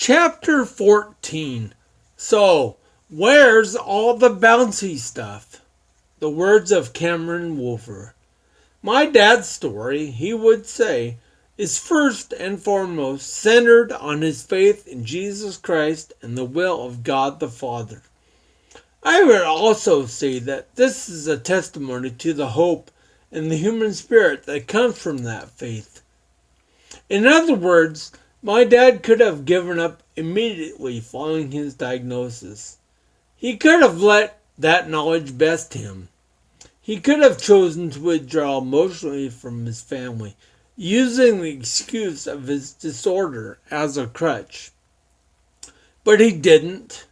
Chapter 14. So, where's all the bouncy stuff? The words of Cameron Wolfer. My dad's story, he would say, is first and foremost centered on his faith in Jesus Christ and the will of God the Father. I would also say that this is a testimony to the hope and the human spirit that comes from that faith. In other words, my dad could have given up immediately following his diagnosis. He could have let that knowledge best him. He could have chosen to withdraw emotionally from his family, using the excuse of his disorder as a crutch. But he didn't.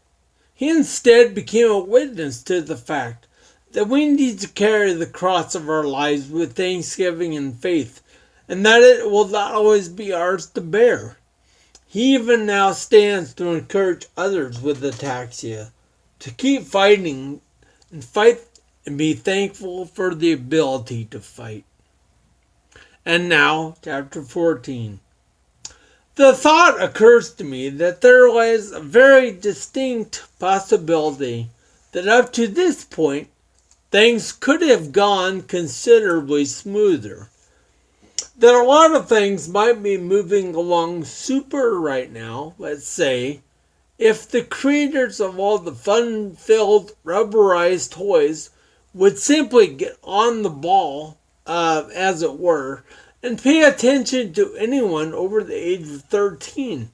He instead became a witness to the fact that we need to carry the cross of our lives with thanksgiving and faith, and that it will not always be ours to bear. He even now stands to encourage others with ataxia to keep fighting and be thankful for the ability to fight. And now, chapter 14. The thought occurs to me that there lies a very distinct possibility that up to this point, things could have gone considerably smoother. That a lot of things might be moving along super right now, let's say, if the creators of all the fun-filled rubberized toys would simply get on the ball, as it were, and pay attention to anyone over the age of 13.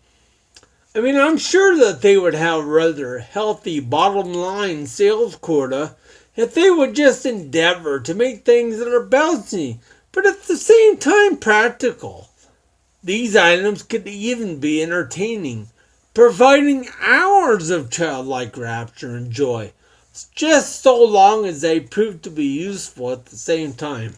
I mean, I'm sure that they would have a rather healthy bottom line sales quota if they would just endeavor to make things that are bouncy, but at the same time practical. These items could even be entertaining, providing hours of childlike rapture and joy, just so long as they prove to be useful at the same time.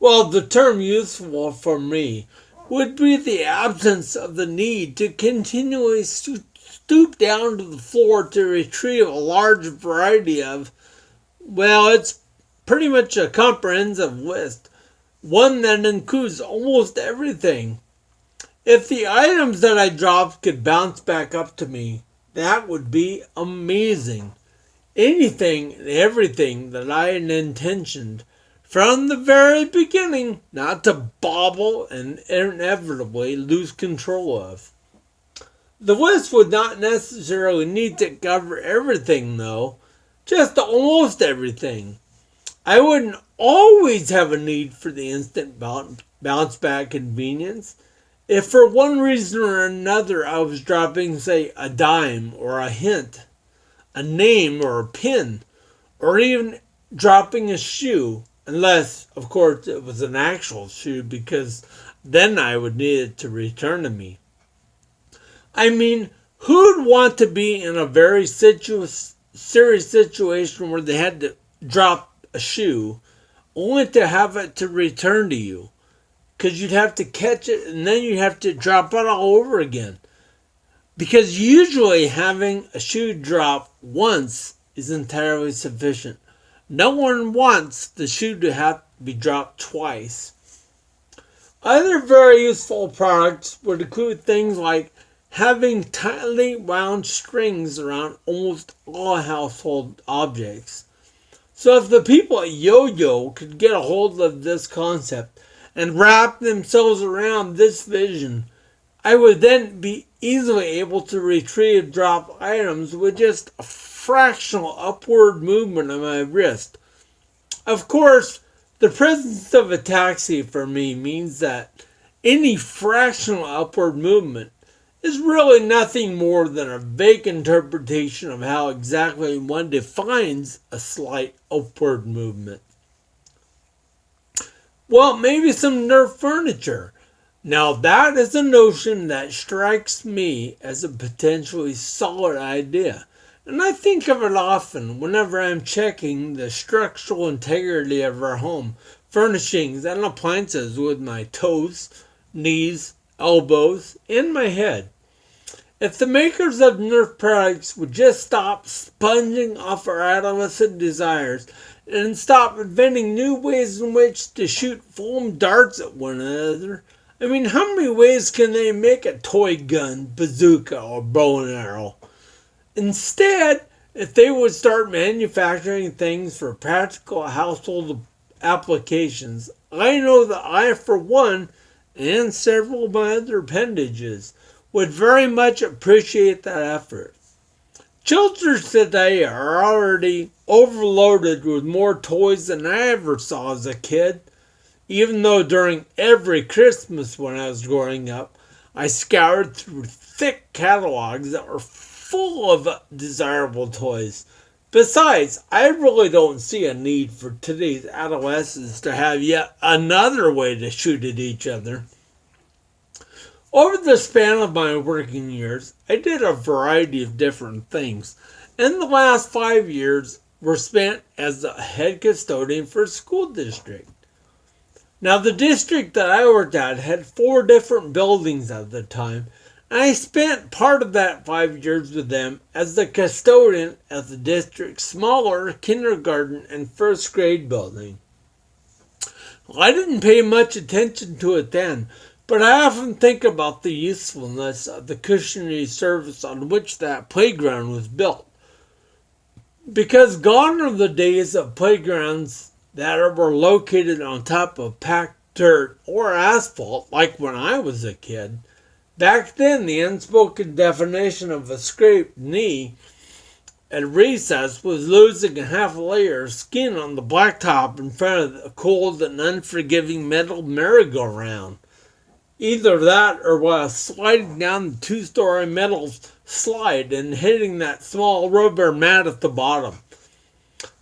Well, the term useful for me would be the absence of the need to continually stoop down to the floor to retrieve a large variety of, well, it's pretty much a comprehensive list, one that includes almost everything. If the items that I dropped could bounce back up to me, that would be amazing. Anything and everything that I had intentioned from the very beginning not to bobble and inevitably lose control of. The list would not necessarily need to cover everything though, just almost everything. I wouldn't always have a need for the instant bounce back convenience. If for one reason or another I was dropping, say, a dime or a hint, a name or a pin, or even dropping a shoe, unless, of course, it was an actual shoe, because then I would need it to return to me. I mean, who'd want to be in a very serious situation where they had to drop a shoe only to have it to return to you? Because you'd have to catch it and then you'd have to drop it all over again. Because usually having a shoe drop once is entirely sufficient. No one wants the shoe to have to be dropped twice. Other very useful products would include things like having tightly wound strings around almost all household objects. So if the people at Yo-Yo could get a hold of this concept and wrap themselves around this vision, I would then be easily able to retrieve drop items with just a fractional upward movement of my wrist. Of course, the presence of ataxia for me means that any fractional upward movement is really nothing more than a vague interpretation of how exactly one defines a slight upward movement. Well, maybe some Nerf furniture. Now that is a notion that strikes me as a potentially solid idea, and I think of it often whenever I'm checking the structural integrity of our home, furnishings, and appliances with my toes, knees, elbows, and my head. If the makers of Nerf products would just stop sponging off our adolescent desires and stop inventing new ways in which to shoot foam darts at one another, I mean, how many ways can they make a toy gun, bazooka, or bow and arrow? Instead, if they would start manufacturing things for practical household applications, I know that I, for one, and several of my other appendages, would very much appreciate that effort. Children today are already overloaded with more toys than I ever saw as a kid, even though during every Christmas when I was growing up, I scoured through thick catalogs that were full of desirable toys. Besides, I really don't see a need for today's adolescents to have yet another way to shoot at each other. Over the span of my working years, I did a variety of different things, and the last 5 years were spent as the head custodian for a school district. Now, the district that I worked at had 4 different buildings at the time, and I spent part of that 5 years with them as the custodian at the district's smaller kindergarten and first grade building. Well, I didn't pay much attention to it then, but I often think about the usefulness of the cushiony surface on which that playground was built. Because gone are the days of playgrounds that were located on top of packed dirt or asphalt like when I was a kid. Back then, the unspoken definition of a scraped knee at recess was losing a half layer of skin on the blacktop in front of the cold and unforgiving metal merry-go-round. Either that or while sliding down the 2-story metal slide and hitting that small rubber mat at the bottom.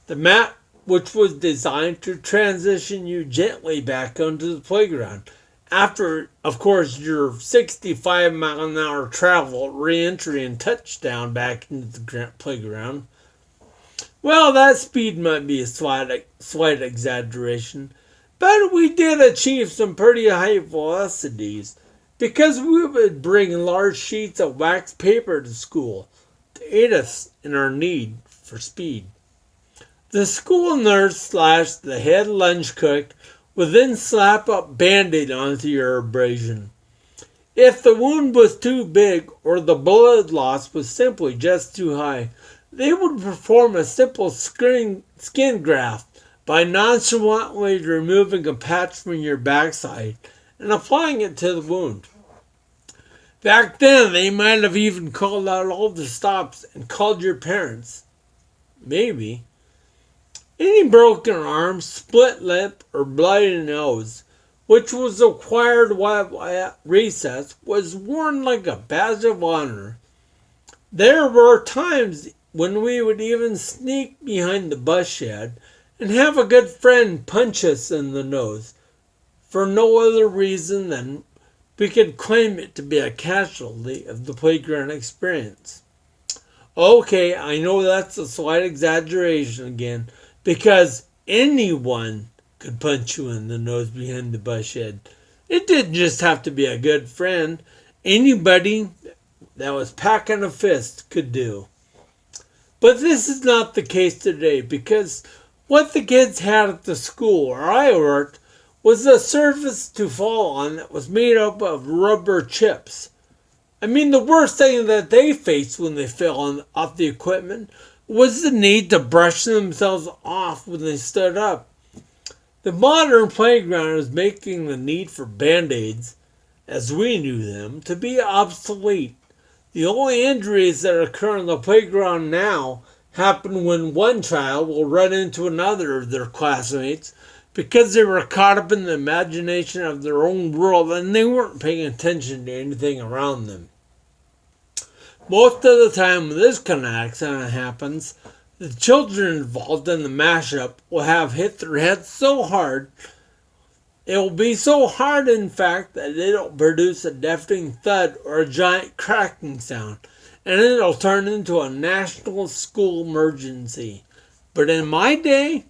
The mat, which was designed to transition you gently back onto the playground after, of course, your 65-mile-an-hour travel, re-entry, and touchdown back into the playground. Well, that speed might be a slight exaggeration, but we did achieve some pretty high velocities because we would bring large sheets of wax paper to school to aid us in our need for speed. The school nurse / the head lunch cook would then slap a Band-Aid onto your abrasion. If the wound was too big or the blood loss was simply just too high, they would perform a simple skin graft by nonchalantly removing a patch from your backside and applying it to the wound. Back then, they might have even called out all the stops and called your parents. Maybe. Any broken arm, split lip, or bloody nose, which was acquired while at recess, was worn like a badge of honor. There were times when we would even sneak behind the bus shed and have a good friend punch us in the nose, for no other reason than we could claim it to be a casualty of the playground experience. Okay, I know that's a slight exaggeration again, because anyone could punch you in the nose behind the bus shed. It didn't just have to be a good friend. Anybody that was packing a fist could do. But this is not the case today, because what the kids had at the school where I worked was a surface to fall on that was made up of rubber chips. I mean, the worst thing that they faced when they fell off the equipment was the need to brush themselves off when they stood up. The modern playground is making the need for Band-Aids, as we knew them, to be obsolete. The only injuries that occur on the playground now happen when one child will run into another of their classmates because they were caught up in the imagination of their own world and they weren't paying attention to anything around them. Most of the time when this kind of accident happens, the children involved in the mashup will have hit their heads so hard, it will be so hard in fact that it'll produce a deafening thud or a giant cracking sound, and it'll turn into a national school emergency. But in my day,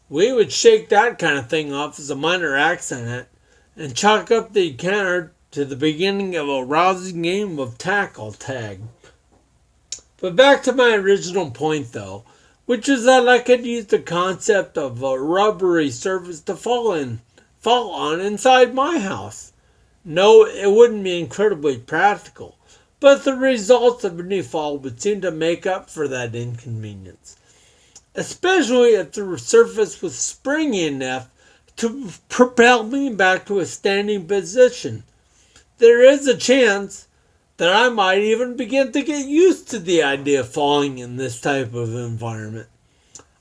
we would shake that kind of thing off as a minor accident and chalk up the encounter to the beginning of a rousing game of tackle tag. But back to my original point though, which is that I could use the concept of a rubbery surface to fall on inside my house. No, it wouldn't be incredibly practical, but the results of any fall would seem to make up for that inconvenience, especially if the surface was springy enough to propel me back to a standing position. There is a chance that I might even begin to get used to the idea of falling in this type of environment.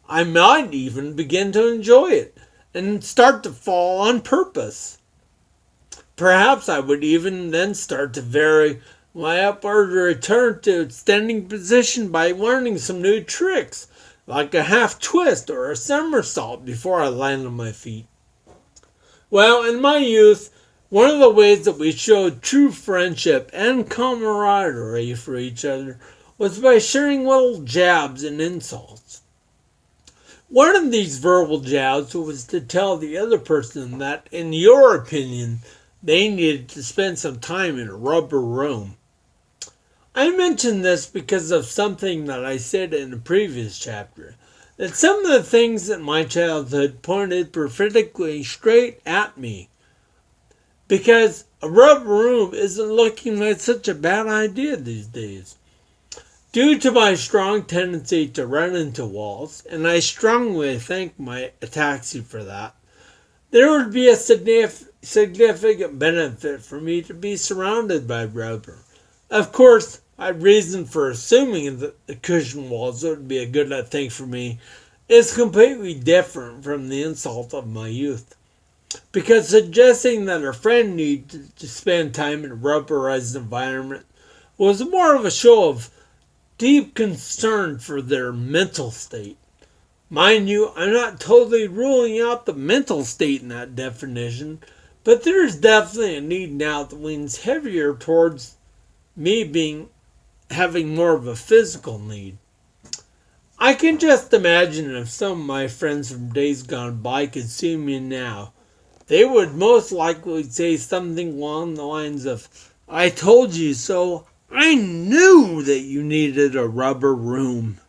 I might even begin to enjoy it and start to fall on purpose. Perhaps I would even then start to vary my upward return to standing position by learning some new tricks, like a half twist or a somersault before I land on my feet. Well, in my youth, one of the ways that we showed true friendship and camaraderie for each other was by sharing little jabs and insults. One of these verbal jabs was to tell the other person that, in your opinion, they needed to spend some time in a rubber room. I mention this because of something that I said in a previous chapter, that some of the things in my childhood pointed prophetically straight at me. Because a rubber room isn't looking like such a bad idea these days. Due to my strong tendency to run into walls, and I strongly thank my taxi for that, there would be a significant benefit for me to be surrounded by rubber. Of course, my reason for assuming that the cushion walls would be a good thing for me is completely different from the insult of my youth. Because suggesting that a friend needed to spend time in a rubberized environment was more of a show of deep concern for their mental state. Mind you, I'm not totally ruling out the mental state in that definition, but there's definitely a need now that leans heavier towards me having more of a physical need. I can just imagine if some of my friends from days gone by could see me now. They would most likely say something along the lines of, "I told you so. I knew that you needed a rubber room."